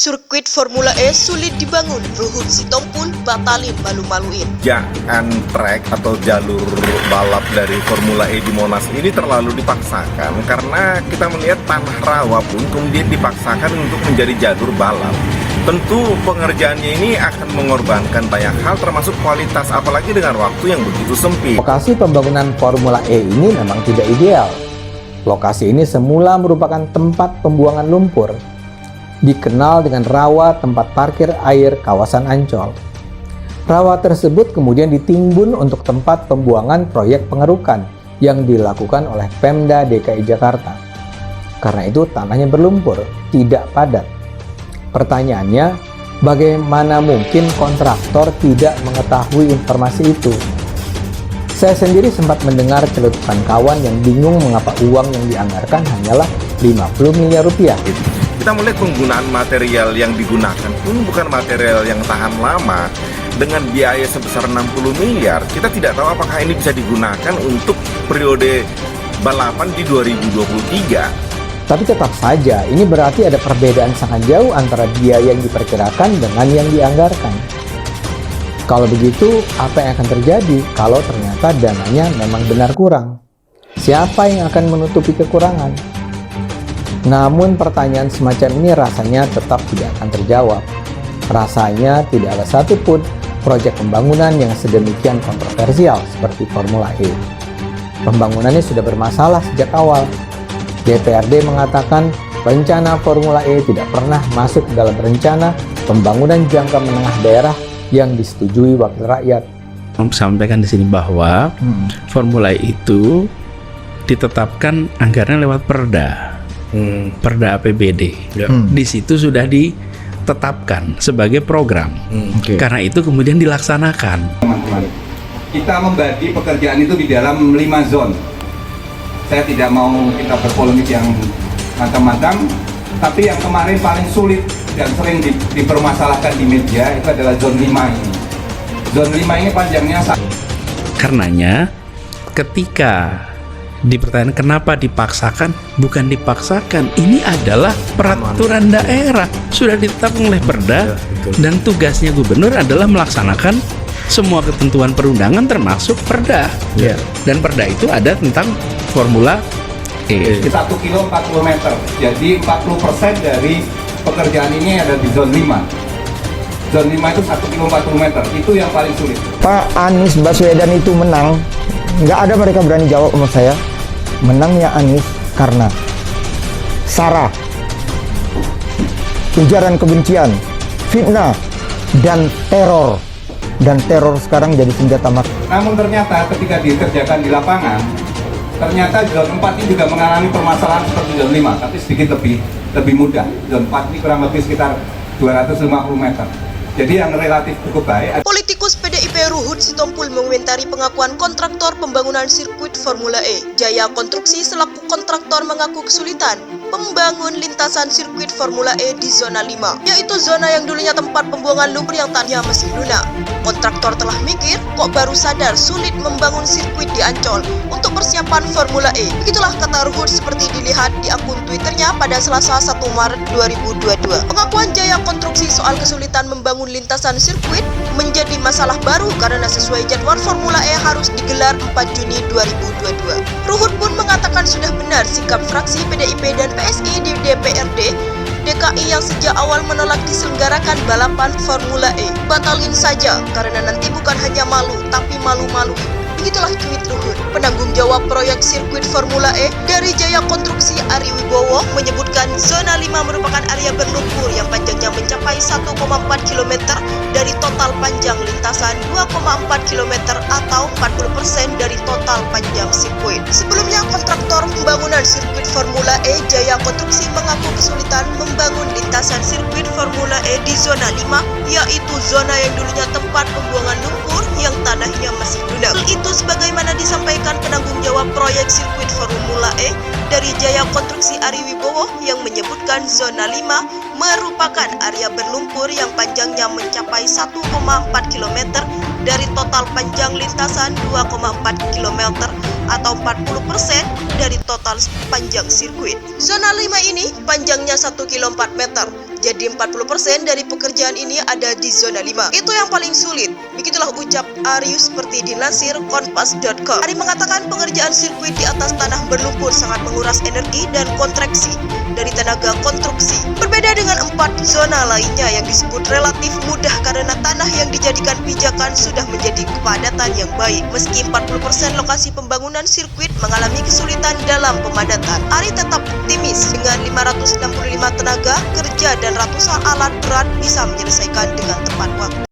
Sirkuit Formula E sulit dibangun, Ruhut Sitompul batalin malu-maluin. Jangan trek atau jalur balap dari Formula E di Monas ini terlalu dipaksakan karena kita melihat tanah rawa pun kemudian dipaksakan untuk menjadi jalur balap. Tentu pengerjaannya ini akan mengorbankan banyak hal termasuk kualitas apalagi dengan waktu yang begitu sempit. Lokasi pembangunan Formula E ini memang tidak ideal. Lokasi ini semula merupakan tempat pembuangan lumpur. Dikenal dengan rawa tempat parkir air kawasan Ancol. Rawa tersebut kemudian ditimbun untuk tempat pembuangan proyek pengerukan yang dilakukan oleh Pemda DKI Jakarta. Karena itu tanahnya berlumpur, tidak padat. Pertanyaannya, bagaimana mungkin kontraktor tidak mengetahui informasi itu? Saya sendiri sempat mendengar celutukan kawan yang bingung mengapa uang yang dianggarkan hanyalah 50 miliar rupiah. Kita melihat penggunaan material yang digunakan pun bukan material yang tahan lama. Dengan biaya sebesar 60 miliar, kita tidak tahu apakah ini bisa digunakan untuk periode balapan di 2023. Tapi tetap saja, ini berarti ada perbedaan sangat jauh antara biaya yang diperkirakan dengan yang dianggarkan. Kalau begitu, apa yang akan terjadi kalau ternyata dananya memang benar kurang? Siapa yang akan menutupi kekurangan? Namun pertanyaan semacam ini rasanya tetap tidak akan terjawab. Rasanya tidak ada satupun proyek pembangunan yang sedemikian kontroversial seperti Formula E. Pembangunannya sudah bermasalah sejak awal. DPRD mengatakan rencana Formula E tidak pernah masuk dalam rencana pembangunan jangka menengah daerah yang disetujui wakil rakyat. Sampaikan di sini bahwa Formula E itu ditetapkan anggarannya lewat Perda. Perda APBD. Di situ sudah ditetapkan sebagai program. Karena itu kemudian dilaksanakan. Teman-teman, kita membagi pekerjaan itu di dalam 5 zone. Saya tidak mau kita berpolemik yang macam-macam, tapi yang kemarin paling sulit dan sering dipermasalahkan di media itu adalah zone 5 ini. Zone 5 ini panjangnya Karenanya ketika dipertanyakan kenapa dipaksakan, bukan dipaksakan, ini adalah peraturan daerah sudah ditetapkan oleh Perda dan tugasnya gubernur adalah melaksanakan semua ketentuan perundangan termasuk Perda. Dan Perda itu ada tentang Formula E. 1 kilo 40 meter, jadi 40% dari pekerjaan ini ada di zone 5. Zone 5 itu 1 kilo 40 meter, itu yang paling sulit. Pak Anies Baswedan itu menang, nggak ada mereka berani jawab sama saya. Menangnya Anies karena SARA, ujaran kebencian, fitnah, dan teror. Dan teror sekarang jadi senjata mati. Namun ternyata ketika dikerjakan di lapangan, ternyata zone 4 ini juga mengalami permasalahan seperti zone 5, tapi sedikit lebih mudah. Zone 4 ini kurang lebih sekitar 250 meter. Jadi yang relatif cukup baik. Politikus PDIP Ruhut Sitompul mengomentari pengakuan kontraktor pembangunan sirkuit Formula E. Jaya Konstruksi selaku kontraktor mengaku kesulitan membangun lintasan sirkuit Formula E di zona 5, yaitu zona yang dulunya tempat pembuangan lumpur yang tadinya masih lunak. Kontraktor telah mikir, kok baru sadar sulit membangun sirkuit di Ancol untuk persiapan Formula E. Begitulah kata Ruhut seperti dilihat di akun Twitternya pada Selasa 1 Maret 2022. Pengakuan Jaya Konstruksi soal kesulitan membangun lintasan sirkuit menjadi masalah baru karena sesuai jadwal Formula E harus digelar 4 Juni 2022. Ruhut pun mengatakan sudah benar sikap fraksi PDIP dan PSI di DPRD DKI yang sejak awal menolak diselenggarakan balapan Formula E. Batalin saja karena nanti bukan hanya malu tapi malu-malu. Begitulah tweet Ruhut. Penanggung jawab proyek sirkuit Formula E dari Jaya Konstruksi Ari Wibowo menyebutkan zona 5 merupakan area berlumpur yang panjangnya mencapai 1,4 km dari total panjang lintasan 2,4 km atau 40% dari total panjang sirkuit. Sebelumnya kontraktor pembangunan sirkuit Formula E Jaya Konstruksi mengaku kesulitan membangun lintasan sirkuit Formula E di zona 5, yaitu zona yang dulunya tempat pembuangan lumpur yang tanahnya masih lunak. Itu sebagaimana disampaikan penanggung jawab proyek sirkuit Formula E dari Jaya Konstruksi Ari Wibowo yang menyebutkan zona 5 merupakan area berlumpur yang panjangnya mencapai 1,4 km dari total panjang lintasan 2,4 km atau 40% dari total panjang sirkuit. Zona 5 ini panjangnya 1 km 4 meter. Jadi 40% dari pekerjaan ini ada di zona 5. Itu yang paling sulit. Begitulah ucap Aryu seperti dilansir Kompas.com. Ari mengatakan pengerjaan sirkuit di atas tanah berlumpur sangat menguras energi dan kontraksi dari tenaga konstruksi. Berbeda dengan 4 zona lainnya yang disebut relatif mudah karena tanah yang dijadikan pijakan sudah menjadi kepadatan yang baik. Meski 40% lokasi pembangunan sirkuit mengalami kesulitan dalam pemadatan, Ari tetap optimis dengan 565 tenaga kerja dan ratusan alat berat bisa menyelesaikan dengan tepat waktu.